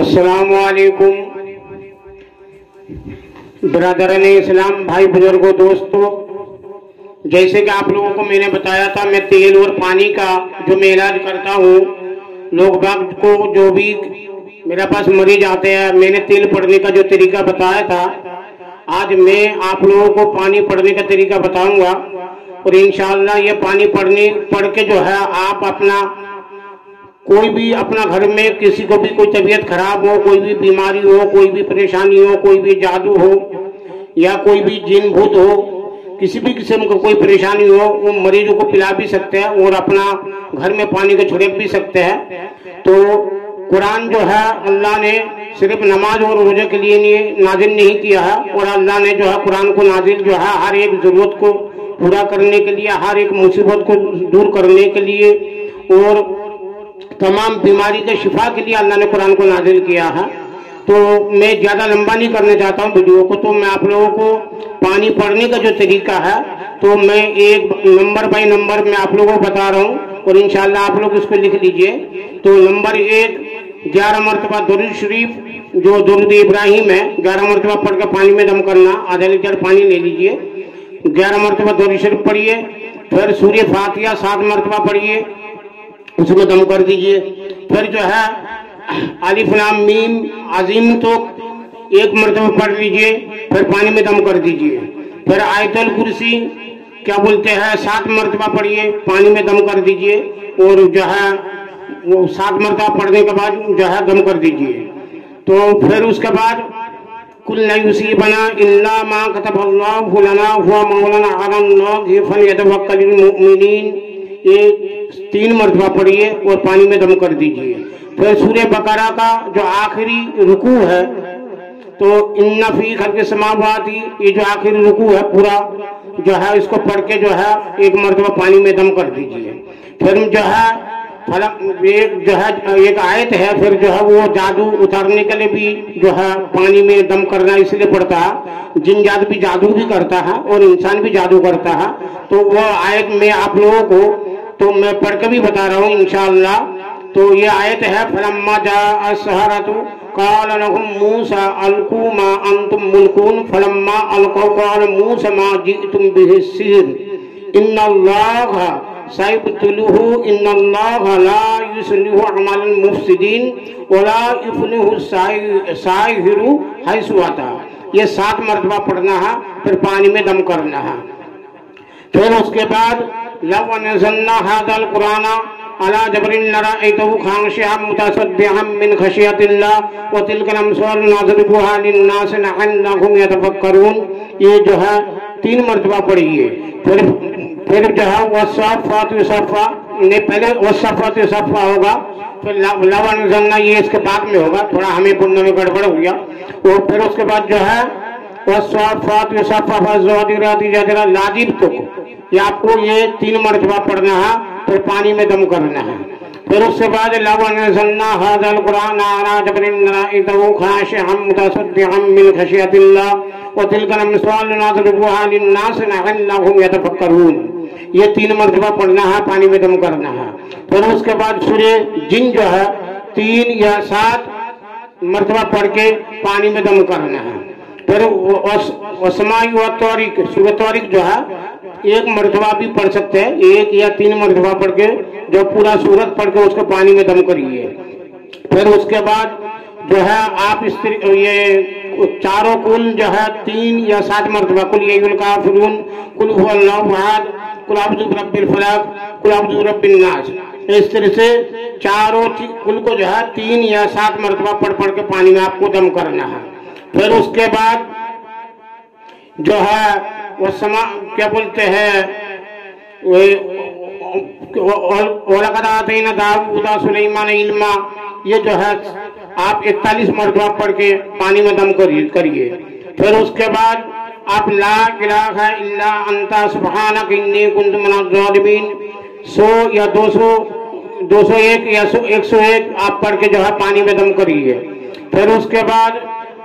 السلام علیکم برادران اسلام، بھائی بزرگوں، دوستوں، جیسے کہ آپ لوگوں کو میں نے بتایا تھا، میں تیل اور پانی کا جو میں علاج کرتا ہوں لوگ باغ کو، جو بھی میرے پاس مریض آتے ہیں، میں نے تیل پڑنے کا جو طریقہ بتایا تھا، آج میں آپ لوگوں کو پانی پڑنے کا طریقہ بتاؤں گا، اور انشاءاللہ یہ پانی پڑھ کے جو ہے آپ اپنا کوئی بھی اپنا گھر میں کسی کو بھی کوئی طبیعت خراب ہو، کوئی بھی بیماری ہو، کوئی بھی پریشانی ہو، کوئی بھی جادو ہو یا کوئی بھی جن بھوت ہو، کسی بھی قسم کو کوئی پریشانی ہو، وہ مریضوں کو پلا بھی سکتے ہیں اور اپنا گھر میں پانی کو چھڑک بھی سکتے ہیں۔ تو قرآن جو ہے اللہ نے صرف نماز اور روزے کے لیے نازل نہیں کیا ہے، اور اللہ نے جو ہے قرآن کو نازل جو ہے ہر ایک ضرورت کو پورا کرنے کے لیے، ہر ایک مصیبت کو دور کرنے کے لیے اور تمام بیماری کے شفا کے لیے اللہ نے قرآن کو نازل کیا ہے۔ تو میں زیادہ لمبا نہیں کرنے چاہتا ہوں ویڈیو کو، تو میں آپ لوگوں کو پانی پڑھنے کا جو طریقہ ہے تو میں ایک نمبر بائی نمبر میں آپ لوگوں کو بتا رہا ہوں، اور انشاءاللہ آپ لوگ اس کو لکھ لیجئے۔ تو نمبر 1، 11 مرتبہ درود شریف جو درود ابراہیم ہے، 11 مرتبہ پڑھ کے پانی میں دم کرنا، آدھا لیٹر پانی لے لیجئے، 11 مرتبہ درود شریف پڑھیے، پھر سورہ فاتحہ 7 مرتبہ پڑھیے، اس میں دم کر دیجئے، پھر جو ہے الف لام میم عظیم تو 1 مرتبہ پڑھ لیجئے، پھر پانی میں دم کر دیجئے، پھر آیت الکرسی کیا بولتے ہیں 7 مرتبہ پڑھیے، پانی میں دم کر دیجئے، اور جو ہے وہ 7 مرتبہ پڑھنے کے بعد جو ہے دم کر دیجئے۔ تو پھر اس کے بعد کل لا یصیبنا الا ما كتب الله لنا هو مولانا على الله فليتوکل المؤمنین، یہ 3 مرتبہ پڑھیے اور پانی میں دم کر دیجئے۔ پھر سورہ بقرہ کا جو آخری رکوع ہے، تو ان فی خلق السماوات، یہ جو آخری رکوع ہے پورا جو ہے اس کو پڑھ کے جو ہے 1 مرتبہ پانی میں دم کر دیجئے۔ پھر جو ہے ایک آیت ہے، پھر جو ہے وہ جادو اتارنے کے لیے بھی جو ہے پانی میں دم کرنا اس لیے پڑتا ہے، جن جادو بھی جادو بھی کرتا ہے اور انسان بھی جادو کرتا ہے، تو وہ آیت میں آپ لوگوں کو تو میں پڑھ کے بھی بتا رہا ہوں انشاءاللہ۔ تو یہ آیت ہے فلما جاء السحرۃ قال لهم موسى القوا ما انتم ملقون فلما القوا قال موسى ما جئتم به السحر ان الله سيبطله ان الله لا يصلح عمل المفسدين ولا يفلح الساحر حيث أتى۔ یہ 7 مرتبہ پڑھنا ہے، پھر پانی میں دم کرنا ہے۔ پھر اس کے بعد لو نزلنا هذا القرآن على جبل لرأيته خاشعا متصدعا من خشية الله وتلك الأمثال نضربها للناس لعلهم يتفكرون، یہ جو ہے 3 مرتبہ پڑھیے۔ پھر جو ہے والصافات صفا، پہلے والصافات صفا ہوگا، پھر لو نزلنا یہ اس کے بعد میں ہوگا، تھوڑا ہمیں پڑھنے میں گڑبڑ ہو گیا، اور پھر اس کے بعد جو ہے والصافات صفا فالزاجرات زجرا لاجب تک، یہ آپ کو یہ 3 مرتبہ پڑھنا ہے، پھر پانی میں دم کرنا ہے۔ پھر اس کے بعد لو نزلنا هذا القرآن على جبل لرأيته خاشعا متصدعا من خشية الله وتلك الأمثال نضربها للناس لعلهم يتفكرون، یہ 3 مرتبہ پڑھنا ہے، پانی میں دم کرنا ہے۔ پھر اس کے بعد سورہ جن جو ہے 3 یا 7 مرتبہ پڑھ کے پانی میں دم کرنا ہے۔ پھر والسماء والطارق، سورہ طارق جو ہے 1 مرتبہ بھی پڑھ سکتے ہیں، 1 یا 3 مرتبہ پڑھ کے جو پورا سورت پڑھ کے اس کو پانی میں دم کریے۔ پھر اس کے بعد جو ہے آپ یہ چاروں کل جو ہے 3 یا 7 مرتبہ قل یا ایھا الکافرون، قل ھو اللہ احد، قل اعوذ برب الفلق، قل اعوذ برب الناس، اس طرح سے چاروں کل کو جو ہے 3 یا 7 مرتبہ پڑھ کے پانی میں آپ کو دم کرنا ہے۔ پھر اس کے بعد جو ہے وہ کیا بولتے ہیں وَلَقَدْ آتَيْنَا دَاوُودَ وَسُلَيْمَانَ عِلْمًا، یہ جو ہے آپ 41 مرتبہ پڑھ کے پانی میں دم کریے۔ پھر اس کے بعد آپ لا الہ الا انت سبحانک انی کنت من الظالمین 100 یا 201 یا 101 آپ پڑھ کے جو ہے پانی میں دم کریے۔ پھر اس کے بعد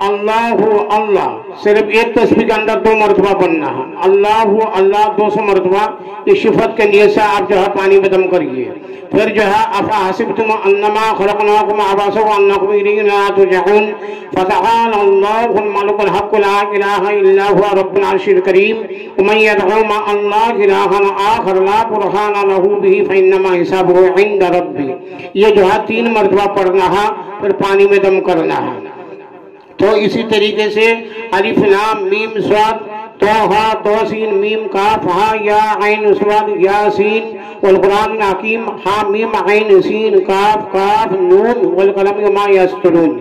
اللہ اللہ صرف ایک تسبیح کے اندر 2 مرتبہ پڑھنا ہے، اللہ اللہ 200 مرتبہ، اس شفت کے نیت سے آپ جو ہے پانی میں دم کریے۔ फिर जो है अफहसिबतुम अन्नमा खलक़नाकुम अबसा व अन्नकुम इलैना ला तुरजऊन फतआलल्लाहुल मलिकुल हक़्क़ ला इलाहा इल्ला हुवा रब्बुल अर्शिल करीम व मन यदउ मा अल्लाह इलाहन आखर ला बुरहान लहू बिही फइन्नमा हिसाबुहु इंद रब्बी। ये जो है 3 मरतबा पढ़ना है, फिर पानी में दम करना है। तो इसी तरीके से अलिफ लाम मीम स्वाद तोहा तोसीन मीम काफ हा या ऐन स्वाद यासीन वल कुरान हकीम हा मीम ऐन सीन काफ काफ नून वल कलम वमा यस्तरून।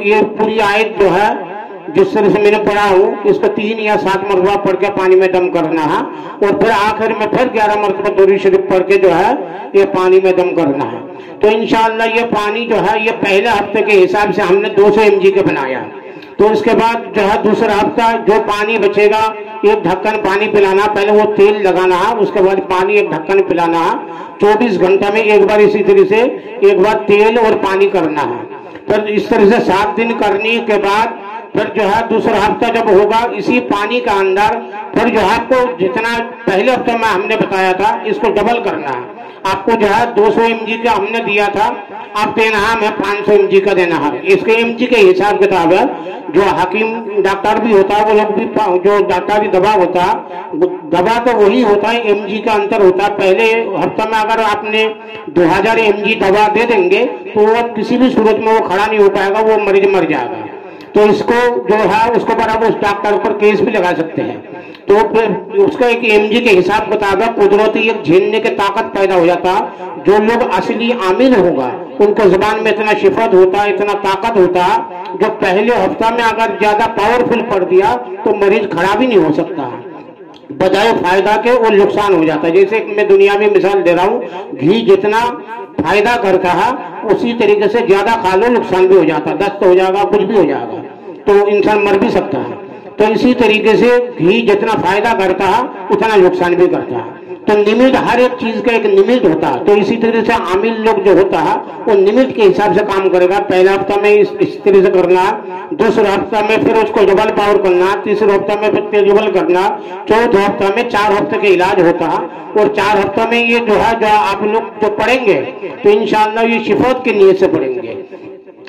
ये पूरी आयत जो है जिस तरह से मैंने पढ़ा हूँ इसको 3 या 7 मरतबा पढ़ के पानी में दम करना है, और फिर आखिर में फिर 11 मरतबा दुरूद शरीफ पढ़ के जो है ये पानी में दम करना है। तो इंशाअल्लाह ये पानी जो है ये पहले हफ्ते के हिसाब से हमने 200 mg के बनाया। तो उसके बाद जो है दूसरा हफ्ता जो पानी बचेगा एक ढक्कन पानी पिलाना, पहले वो तेल लगाना है, उसके बाद पानी एक ढक्कन पिलाना है। 24 घंटा में एक बार इसी तरह से एक बार तेल और पानी करना है। फिर इस तरह से 7 दिन करने के बाद फिर जो है दूसरा हफ्ता जब होगा इसी पानी का अंदर फिर जो है आपको जितना पहले हफ्ते में हमने बताया था इसको डबल करना है। आपको जो है 200 mg का हमने दिया था, आप देना है हमें 500 mg का देना है। इसके mg के हिसाब किताब है। जो हकीम डॉक्टर भी होता है वो लोग भी जो डॉक्टरी दवा होता है दवा तो वही होता है, mg का अंतर होता है। पहले हफ्ता में अगर आपने 2000 mg दवा दे देंगे तो वो किसी भी सूरत में वो खड़ा नहीं हो पाएगा, वो मरीज मर जाएगा। तो इसको जो है उसको पर आप उस डॉक्टर पर केस भी लगा सकते हैं। तो फिर उसका एक mg के हिसाब किताब है, कुदरती एक झेलने की ताकत पैदा हो जाता। जो लोग असली आमिल होगा उनको जुबान में इतना शिफत होता है, इतना ताकत होता, जो पहले हफ्ता में अगर ज्यादा पावरफुल पड़ दिया तो मरीज खड़ा भी नहीं हो सकता, बजाय फायदा के वो नुकसान हो जाता है। जैसे मैं दुनिया में मिसाल दे रहा हूँ, घी जितना फायदा करता है उसी तरीके से ज्यादा खा लो नुकसान भी हो जाता है, दस्त हो जाएगा, कुछ भी हो जाएगा, तो इंसान मर भी सकता है। तो इसी तरीके से घी जितना फायदा करता है उतना नुकसान भी करता है। तो निमित हर एक चीज का एक निमित होता है। तो इसी तरह से आमिल लोग जो होता है वो निमित के हिसाब से काम करेगा। पहला हफ्ता में इस तरह से करना, दूसरा हफ्ता में फिर उसको डबल पावर करना, तीसरे हफ्ता में फिर डबल करना, चौथे हफ्ता में 4 हफ्ते के इलाज होता है। और 4 हफ्ता में ये जो है जो आप लोग जो पढ़ेंगे तो इंशाअल्लाह ये शिफत की नीयत से पढ़ेंगे।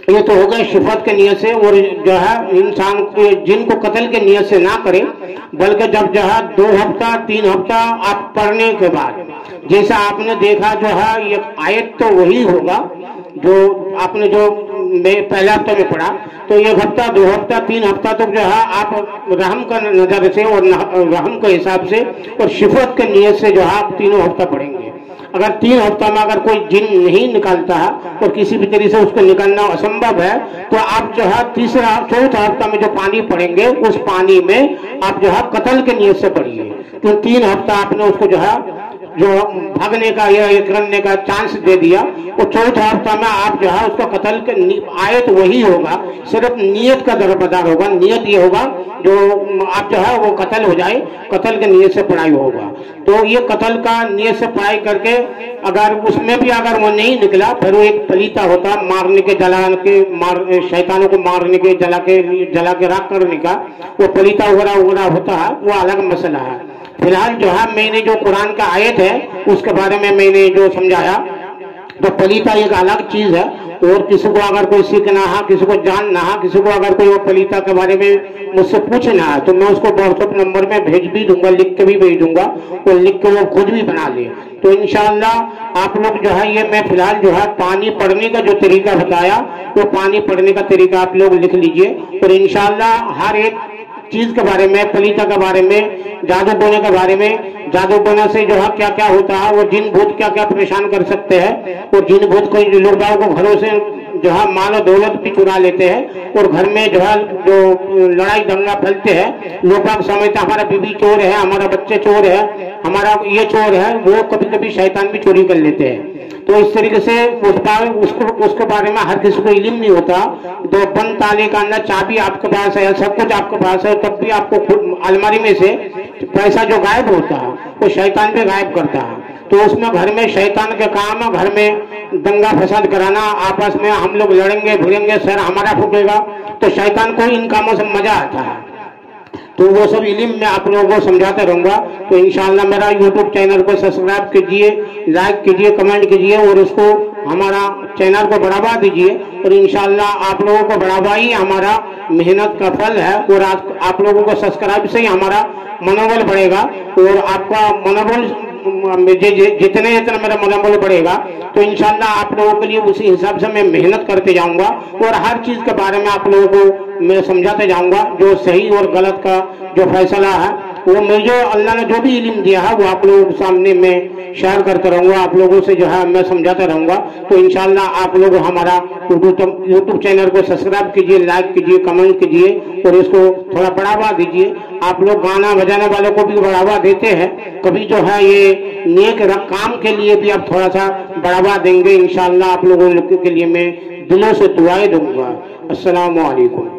ये तो हो गए शिफत के नियत से, और जो है इंसान को जिनको कत्ल के नियत से ना करे, बल्कि जब जो है 2 हफ्ता 3 हफ्ता आप पढ़ने के बाद जैसा आपने देखा जो है ये आयत तो वही होगा जो आपने जो पहले हफ्ते में पढ़ा। तो 1 हफ्ता 2 हफ्ता 3 हफ्ता तक जो है आप रहम का नजर से और रहम के हिसाब से और शिफत के नियत से जो है आप 3 हफ्ता पढ़ेंगे। अगर 3 हफ्ता में अगर कोई जिन नहीं निकालता है और किसी भी तरीके से उसको निकालना असंभव है तो आप जो है चौथा हफ्ता में जो पानी पढ़ेंगे उस पानी में आप जो है कत्ल के नियत से पढ़िए। तो 3 हफ्ता आपने उसको जो है जो भागने का या करने का चांस दे दिया, और चौथा हफ्ता में आप जो है उसको कत्ल के आयत वही होगा, सिर्फ नियत का दरबदार होगा। नियत ये होगा जो आप जो है वो कत्ल हो जाए, कत्ल के नियत से पढ़ाई होगा। तो ये कत्ल का नियत से पढ़ाई करके अगर उसमें भी अगर वो नहीं निकला फिर वो एक पलीता होता मारने के शैतानों को मारने के जला के राख करने का, वो पलीता वगैरह होता है, वो अलग मसला है। फिलहाल जो है मैंने जो कुरान का आयत है उसके बारे में मैंने जो समझाया, तो पलीता एक अलग चीज है। और किसी को अगर कोई सीखना है, किसी को जानना है, किसी को अगर कोई वो पलीता के बारे में मुझसे पूछना है तो मैं उसको व्हाट्सएप नंबर में भेज भी दूंगा, लिख के भी भेज दूंगा, और लिख के वो खुद भी बना ले। तो इंशाअल्लाह आप लोग जो है ये मैं फिलहाल जो है पानी पढ़ने का जो तरीका बताया वो पानी पढ़ने का तरीका आप लोग लिख लीजिए। और इंशाअल्लाह हर एक चीज के बारे में, पलीता के बारे में, जादू टोने के बारे में, जादू टोना से जो है क्या क्या होता है, वो जिन भूत क्या क्या परेशान कर सकते हैं, और जिन भूत को लोग को घरों से जो है मालो दौलत भी चुरा लेते हैं, और घर में जो है जो लड़ाई दंगा फैलते हैं, लोग समझते हमारा बीवी चोर है, हमारा बच्चे चोर है, हमारा ये चोर है, वो कभी कभी शैतान भी चोरी कर लेते हैं। तो इस तरीके से उसके बारे में हर किसी को इल्म नहीं होता। तो बंद ताले का अंदर चाबी आपके पास है, सब कुछ आपके पास है, तब भी आपको खुद अलमारी में से पैसा जो गायब होता है वो शैतान भी गायब करता है। तो उसमें घर में शैतान के काम है, घर में दंगा फसाद कराना, आपस में हम लोग लड़ेंगे भिड़ेंगे, सर हमारा फूटेगा, तो शैतान को इन कामों से मजा आता है। तो वो सब इल्म मैं आप लोगों को समझाता रहूँगा। तो इंशाअल्लाह मेरा यूट्यूब चैनल को सब्सक्राइब कीजिए, लाइक कीजिए, कमेंट कीजिए और उसको हमारा चैनल को बढ़ावा दीजिए। और इंशाअल्लाह आप लोगों को बढ़ावा ही हमारा मेहनत का फल है। और आप लोगों को सब्सक्राइब से ही हमारा मनोबल बढ़ेगा और आपका मनोबल जितने मेरा मनोबल बढ़ेगा तो इंशाअल्लाह आप लोगों के लिए उसी हिसाब से मैं मेहनत करते जाऊंगा और हर चीज के बारे में आप लोगों को मैं समझाते जाऊंगा। जो सही और गलत का जो फैसला है वो मुझे अल्लाह ने जो भी इल्म दिया है वो आप लोगों के सामने मैं शेयर करता रहूंगा, आप लोगों से जो है मैं समझाता रहूंगा। तो इंशाअल्लाह आप लोग हमारा यूट्यूब चैनल को सब्सक्राइब कीजिए, लाइक कीजिए, कमेंट कीजिए और इसको थोड़ा बढ़ावा दीजिए। आप लोग गाना बजाने वालों को भी बढ़ावा देते हैं, कभी जो है ये नेक काम के लिए भी आप थोड़ा सा बढ़ावा देंगे इंशाअल्लाह। आप लोगों के लिए मैं दिलों से दुआएं दूंगा। अस्सलामु अलैकुम।